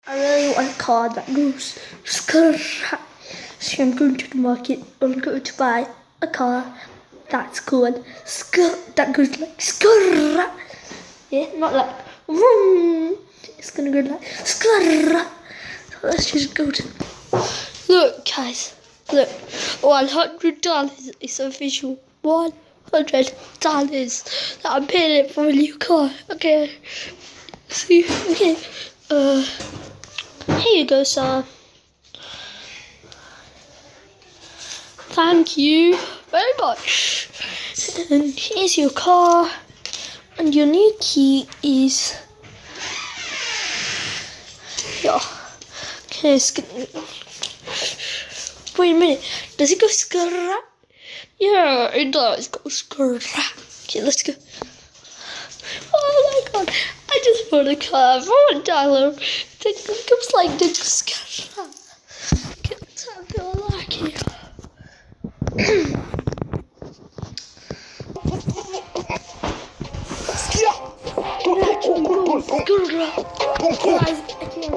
I really want a car that goes skrrr. So I'm going to the market. I'm going to buy a car that's called that goes like skrrr. Yeah, not like vroom. It's gonna go like skrrr. So let's just go to. Look, guys. Look, $100 is official. $100 that I'm paying for a new car. Okay. See, okay. Here you go, sir. Thank you very much. And here's your car. And your new key is here. Okay, wait a minute. Does it go skrrr? Yeah, it does go skrrr. Okay, let's go. Oh my god. I just bought a car for $1. It looks like the skrrr. Let's have a look here. Guys, I can't